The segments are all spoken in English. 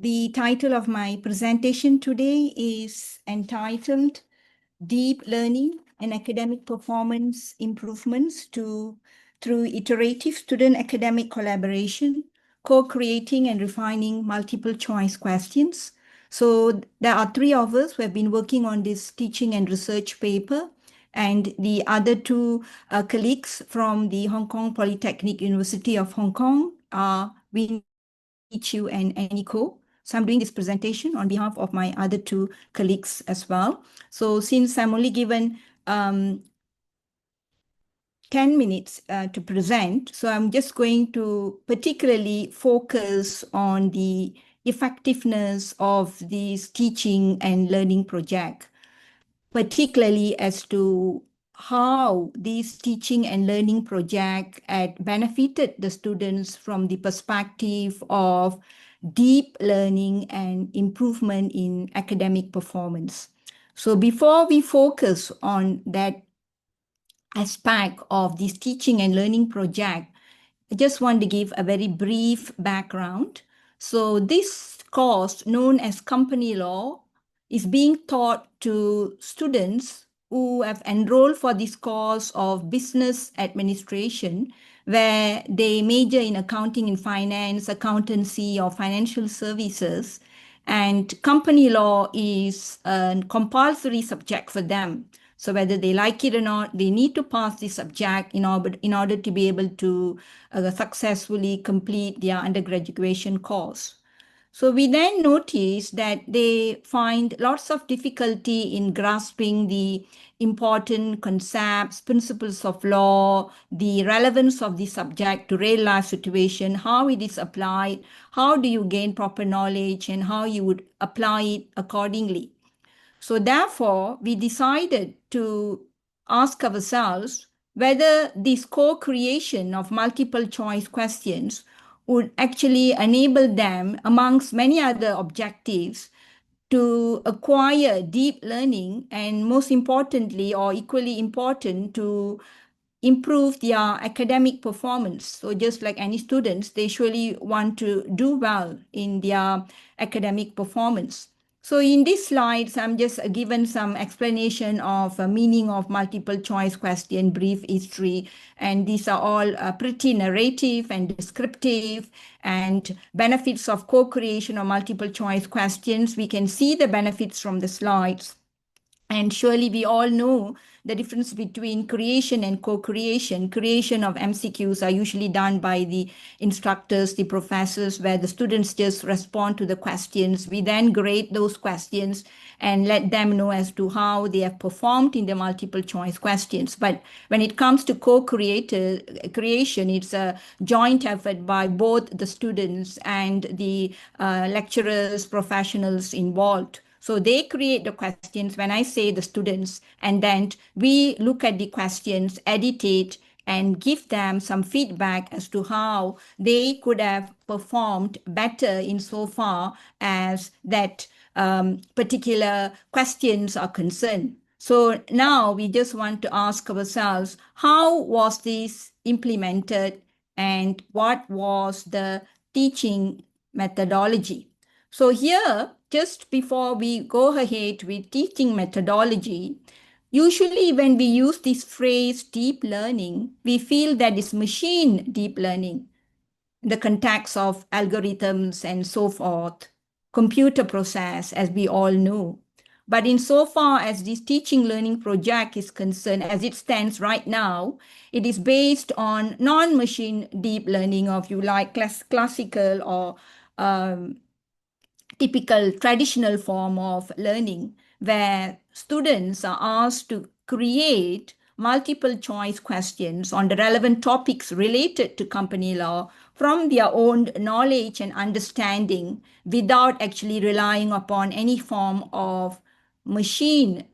The title of my presentation today is entitled Deep Learning and Academic Performance Improvements through Iterative Student Academic Collaboration, Co-Creating and Refining Multiple Choice Questions. So there are three of us who have been working on this teaching and research paper, and the other two colleagues from the Hong Kong Polytechnic University of Hong Kong are Chu and Nico. So I'm doing this presentation on behalf of my other two colleagues as well. So since I'm only given 10 minutes to present, so I'm just going to particularly focus on the effectiveness of this teaching and learning project, particularly as to how this teaching and learning project had benefited the students from the perspective of deep learning and improvement in academic performance. So before we focus on that aspect of this teaching and learning project, I just want to give a very brief background. So this course, known as company law, is being taught to students who have enrolled for this course of business administration, where they major in accounting and finance, accountancy, or financial services. And company law is a compulsory subject for them. So whether they like it or not, they need to pass this subject in order to be able to successfully complete their undergraduation course. So we then notice that they find lots of difficulty in grasping the important concepts, principles of law, the relevance of the subject to real life situation, how it is applied, how do you gain proper knowledge, and how you would apply it accordingly. So therefore, we decided to ask ourselves whether this co-creation of multiple choice questions would actually enable them, amongst many other objectives, to acquire deep learning and, most importantly or equally important, to improve their academic performance. So just like any students, they surely want to do well in their academic performance. So in these slides, I'm just given some explanation of meaning of multiple choice question, brief history, and these are all pretty narrative and descriptive, and benefits of co-creation of multiple choice questions. We can see the benefits from the slides. And surely we all know the difference between creation and co-creation. Creation of MCQs are usually done by the instructors, the professors, where the students just respond to the questions. We then grade those questions and let them know as to how they have performed in the multiple choice questions. But when it comes to co-creation, it's a joint effort by both the students and the lecturers, professionals involved. So they create the questions, when I say the students, and then we look at the questions, edit it, and give them some feedback as to how they could have performed better insofar as that particular questions are concerned. So now we just want to ask ourselves, how was this implemented and what was the teaching methodology? So here, just before we go ahead with teaching methodology, usually when we use this phrase deep learning, we feel that it's machine deep learning, the context of algorithms and so forth, computer process, as we all know. But insofar as this teaching learning project is concerned, as it stands right now, it is based on non-machine deep learning, or if you like, classical or typical traditional form of learning, where students are asked to create multiple choice questions on the relevant topics related to company law from their own knowledge and understanding, without actually relying upon any form of machine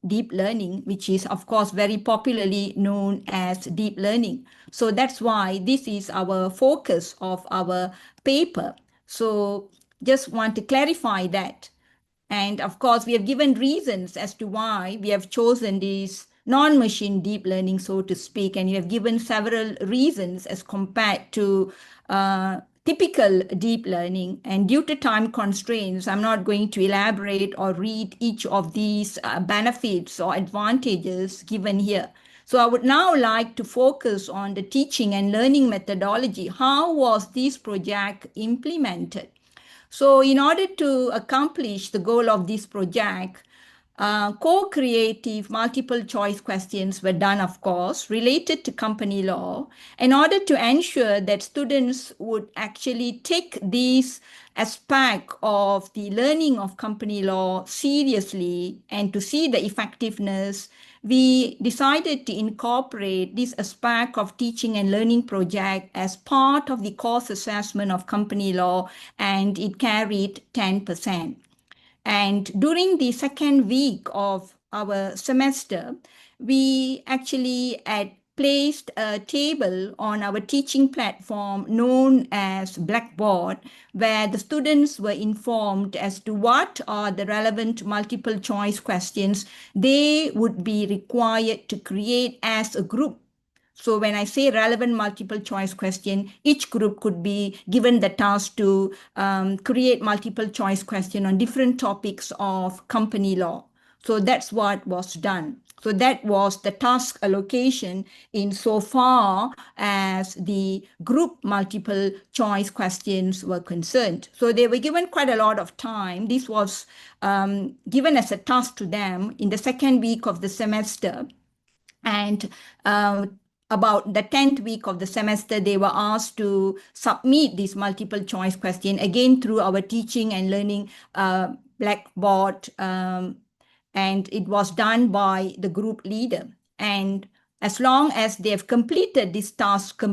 deep learning, which is of course very popularly known as deep learning. So that's why this is our focus of our paper. So just want to clarify that. And of course, we have given reasons as to why we have chosen this non-machine deep learning, so to speak, and you have given several reasons as compared to typical deep learning. And due to time constraints, I'm not going to elaborate or read each of these benefits or advantages given here. So I would now like to focus on the teaching and learning methodology. How was this project implemented? So in order to accomplish the goal of this project, co-creative multiple choice questions were done, of course, related to company law, in order to ensure that students would actually take this aspect of the learning of company law seriously and to see the effectiveness. We decided to incorporate this aspect of teaching and learning project as part of the course assessment of company law, and it carried 10%. And during the second week of our semester, we actually had placed a table on our teaching platform known as Blackboard, where the students were informed as to what are the relevant multiple choice questions they would be required to create as a group. So when I say relevant multiple choice question, each group could be given the task to create multiple choice question on different topics of company law. So that's what was done. So that was the task allocation insofar as the group multiple choice questions were concerned. So they were given quite a lot of time. This was given as a task to them in the second week of the semester. And about the 10th week of the semester, they were asked to submit this multiple choice question again through our teaching and learning Blackboard. And it was done by the group leader. And as long as they have completed this task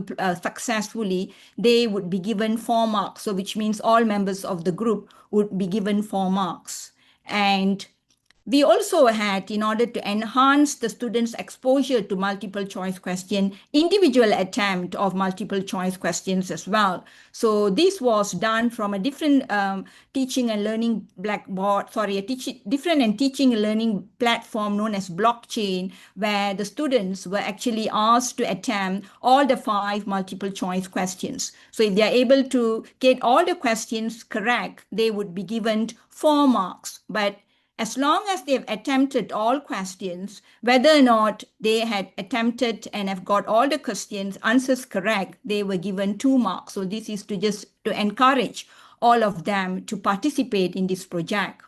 successfully, they would be given 4 marks. So which means all members of the group would be given 4 marks. And we also had, in order to enhance the students' exposure to multiple choice question, individual attempt of multiple choice questions as well. So this was done from a different teaching and learning different and teaching and learning platform known as blockchain, where the students were actually asked to attempt all the 5 multiple choice questions. So if they are able to get all the questions correct, they would be given 4 marks. But as long as they've attempted all questions, whether or not they had attempted and have got all the questions, answers correct, they were given 2 marks. So this is to encourage all of them to participate in this project.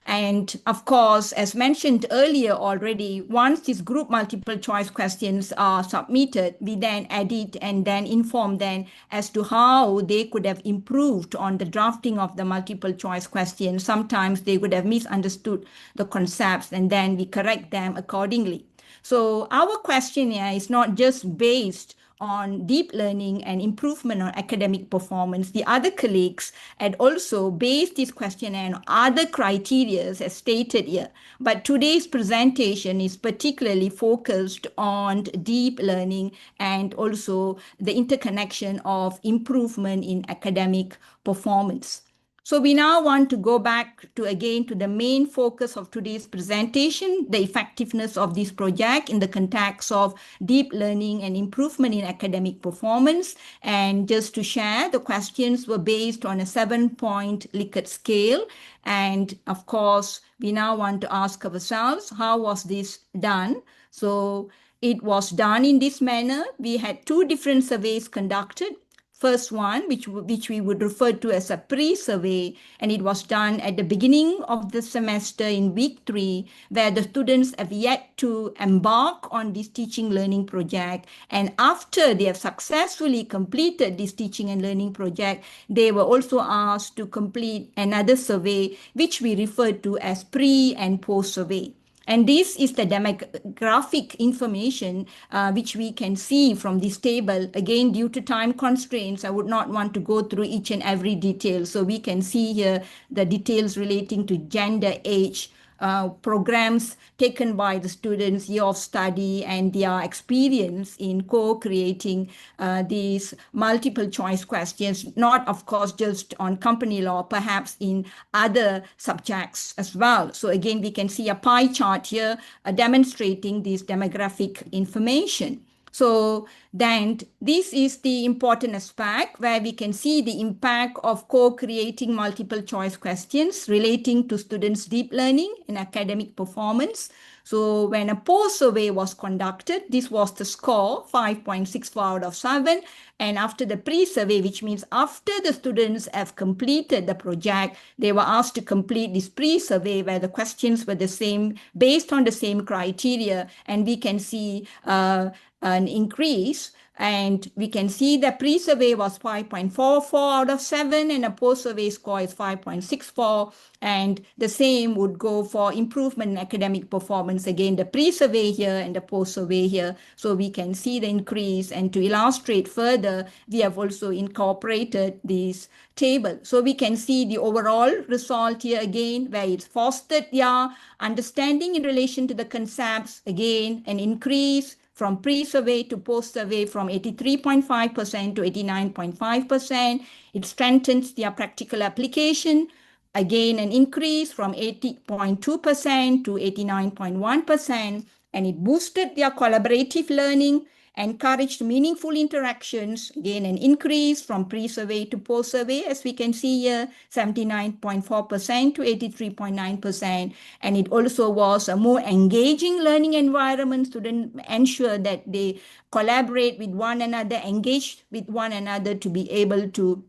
And of course, as mentioned earlier already, once these group multiple choice questions are submitted, we then edit and then inform them as to how they could have improved on the drafting of the multiple choice questions. Sometimes they would have misunderstood the concepts, and then we correct them accordingly. So our questionnaire is not just based on deep learning and improvement on academic performance. The other colleagues had also based this questionnaire on other criteria as stated here. But today's presentation is particularly focused on deep learning and also the interconnection of improvement in academic performance. So we now want to go back to the main focus of today's presentation, the effectiveness of this project in the context of deep learning and improvement in academic performance. And just to share, the questions were based on a 7-point Likert scale. And of course, we now want to ask ourselves, how was this done? So it was done in this manner. We had 2 different surveys conducted. First one, which we would refer to as a pre-survey, and it was done at the beginning of the semester in week 3, where the students have yet to embark on this teaching learning project. And after they have successfully completed this teaching and learning project, they were also asked to complete another survey, which we refer to as pre and post-survey. And this is the demographic information which we can see from this table. Again, due to time constraints, I would not want to go through each and every detail. So we can see here the details relating to gender, age, programs taken by the students, year of study, and their experience in co-creating these multiple choice questions, not of course just on company law, perhaps in other subjects as well. So again, we can see a pie chart here demonstrating this demographic information. So then this is the important aspect where we can see the impact of co-creating multiple choice questions relating to students' deep learning and academic performance. So when a post survey was conducted, this was the score, 5.64 out of 7. And after the pre-survey, which means after the students have completed the project, they were asked to complete this pre-survey where the questions were the same, based on the same criteria. And we can see an increase. And we can see the pre-survey was 5.44 out of 7 and a post-survey score is 5.64. And the same would go for improvement in academic performance. Again, the pre-survey here and the post-survey here. So we can see the increase. And to illustrate further, we have also incorporated this table. So we can see the overall result here again, where it's fostered their understanding in relation to the concepts. Again, an increase from pre-survey to post-survey from 83.5% to 89.5%. It strengthens their practical application. Again, an increase from 80.2% to 89.1%. And it boosted their collaborative learning, encouraged meaningful interactions. Again, an increase from pre-survey to post-survey, as we can see here, 79.4% to 83.9%. And it also was a more engaging learning environment. Students ensure that they collaborate with one another, engage with one another to be able to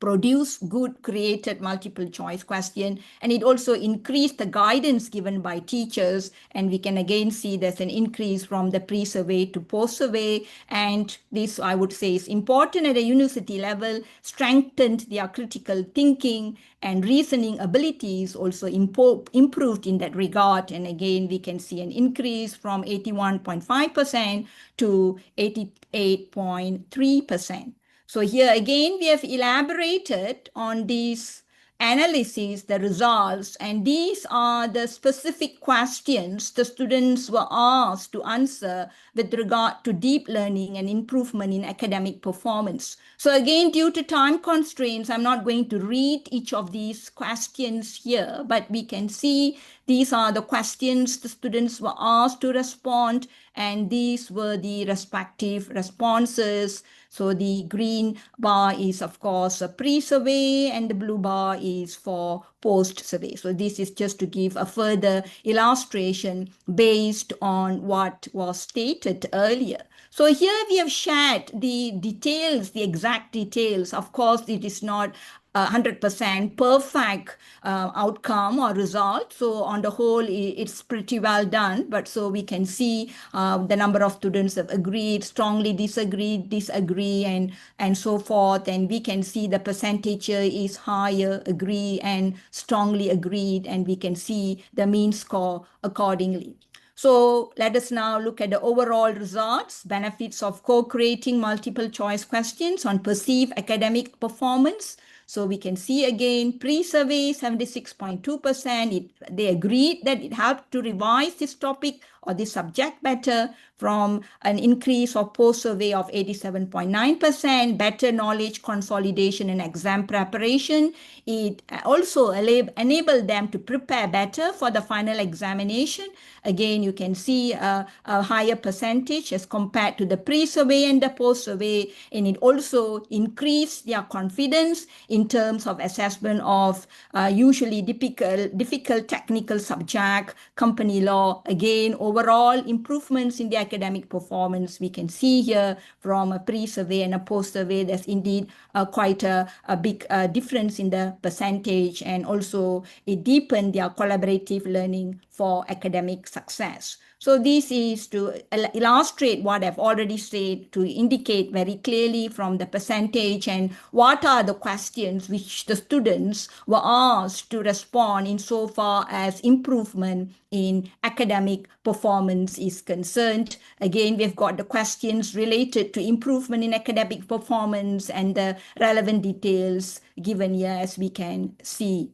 produce good created multiple choice question. And it also increased the guidance given by teachers. And we can again see there's an increase from the pre-survey to post-survey. And this, I would say, is important at a university level, strengthened their critical thinking and reasoning abilities, also improved in that regard. And again, we can see an increase from 81.5% to 88.3%. So here again, we have elaborated on these analyses, the results, and these are the specific questions the students were asked to answer with regard to deep learning and improvement in academic performance. So again, due to time constraints, I'm not going to read each of these questions here, but we can see these are the questions the students were asked to respond, and these were the respective responses. So the green bar is, of course, a pre-survey, and the blue bar is for post-survey. So this is just to give a further illustration based on what was stated earlier. So here we have shared the details, the exact details. Of course, it is not 100% perfect outcome or result. So on the whole, it's pretty well done. But so we can see the number of students have agreed, strongly disagreed, disagree, and so forth. And we can see the percentage is higher, agree, and strongly agreed. And we can see the mean score accordingly. So let us now look at the overall results, benefits of co-creating multiple choice questions on perceived academic performance. So we can see again, pre-survey, 76.2%. They agreed that it helped to revise this topic or this subject better, from an increase of post-survey of 87.9%, better knowledge consolidation and exam preparation. It also enabled them to prepare better for the final examination. Again, you can see a higher percentage as compared to the pre-survey and the post-survey, and it also increased their confidence in terms of assessment of usually difficult technical subject, company law. Again, overall improvements in the academic performance. We can see here from a pre-survey and a post-survey, there's indeed quite a big difference in the percentage, and also it deepened their collaborative learning for academic success. So this is to illustrate what I've already said, to indicate very clearly from the percentage and what are the questions which the students were asked to respond insofar as improvement in academic performance is concerned. Again, we've got the questions related to improvement in academic performance and the relevant details given here, as we can see.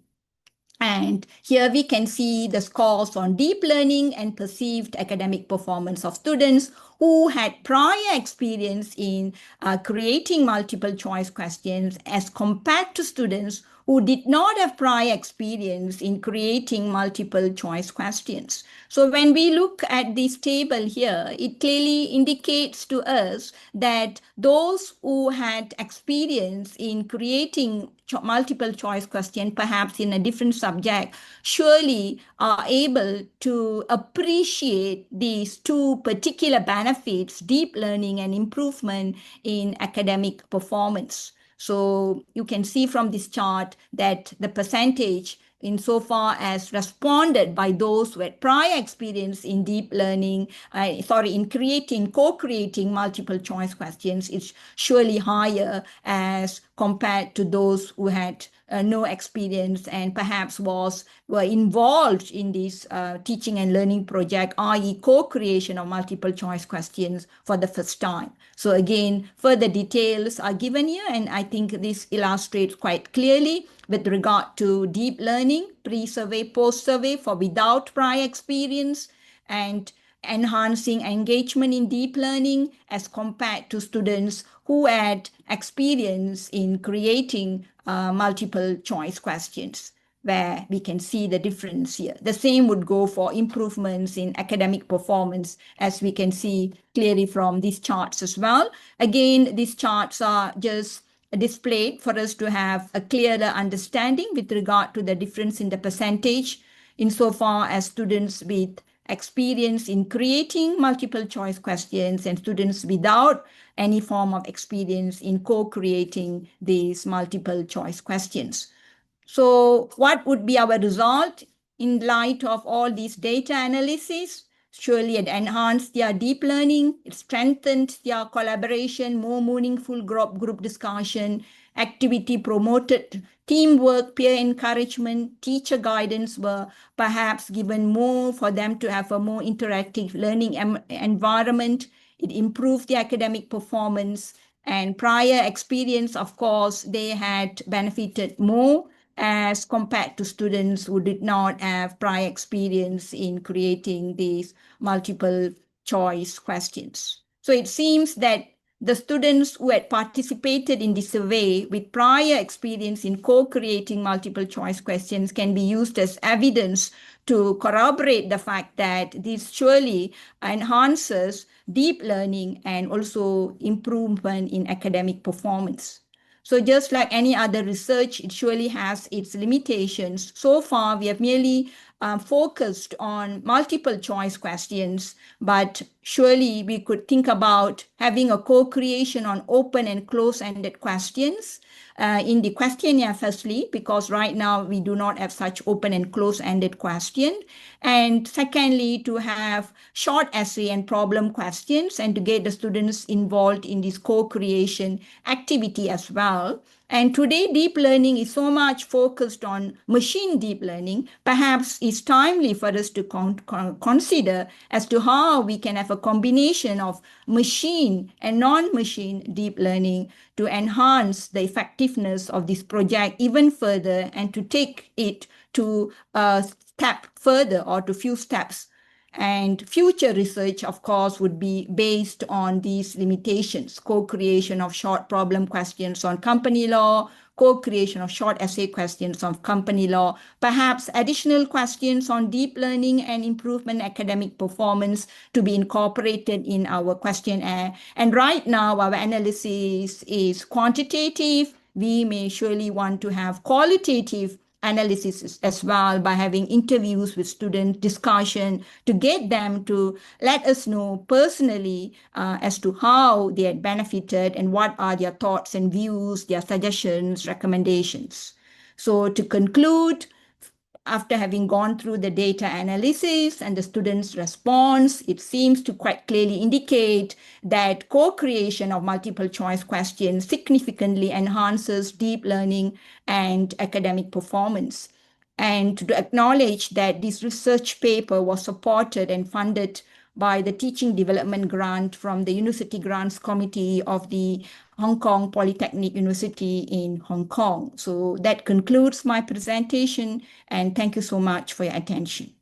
And here we can see the scores on deep learning and perceived academic performance of students who had prior experience in creating multiple choice questions as compared to students who did not have prior experience in creating multiple choice questions. So when we look at this table here, it clearly indicates to us that those who had experience in creating multiple choice question, perhaps in a different subject, surely are able to appreciate these two particular benefits, deep learning and improvement in academic performance. So you can see from this chart that the percentage insofar as responded by those who had prior experience in deep learning, in co-creating multiple choice questions is surely higher as compared to those who had no experience and perhaps were involved in this teaching and learning project, i.e. co-creation of multiple choice questions for the first time. So again, further details are given here, and I think this illustrates quite clearly with regard to deep learning, pre-survey, post-survey for without prior experience, and enhancing engagement in deep learning as compared to students who had experience in creating multiple choice questions, where we can see the difference here. The same would go for improvements in academic performance, as we can see clearly from these charts as well. Again, these charts are just displayed for us to have a clearer understanding with regard to the difference in the percentage insofar as students with experience in creating multiple choice questions and students without any form of experience in co-creating these multiple choice questions. So what would be our result in light of all these data analysis? Surely it enhanced their deep learning, it strengthened their collaboration, more meaningful group discussion, activity promoted teamwork, peer encouragement, teacher guidance were perhaps given more for them to have a more interactive learning environment. It improved the academic performance, and prior experience, of course, they had benefited more as compared to students who did not have prior experience in creating these multiple choice questions. So it seems that the students who had participated in the survey with prior experience in co-creating multiple choice questions can be used as evidence to corroborate the fact that this surely enhances deep learning and also improvement in academic performance. So just like any other research, it surely has its limitations. So far, we have merely focused on multiple choice questions, but surely we could think about having a co-creation on open and close-ended questions in the questionnaire, firstly, because right now we do not have such open and close-ended question. And secondly, to have short essay and problem questions and to get the students involved in this co-creation activity as well. And today, deep learning is so much focused on machine deep learning. Perhaps it's timely for us to consider as to how we can have a combination of machine and non-machine deep learning to enhance the effectiveness of this project even further and to take it to a step further or to few steps. And future research, of course, would be based on these limitations: co-creation of short problem questions on company law, co-creation of short essay questions on company law, perhaps additional questions on deep learning and improvement academic performance to be incorporated in our questionnaire. And right now, our analysis is quantitative. We may surely want to have qualitative analysis as well by having interviews with students, discussion to get them to let us know personally as to how they had benefited and what are their thoughts and views, their suggestions, recommendations. So to conclude, after having gone through the data analysis and the students' response, it seems to quite clearly indicate that co-creation of multiple choice questions significantly enhances deep learning and academic performance. And to acknowledge that this research paper was supported and funded by the Teaching Development Grant from the University Grants Committee of the Hong Kong Polytechnic University in Hong Kong. So that concludes my presentation, and thank you so much for your attention.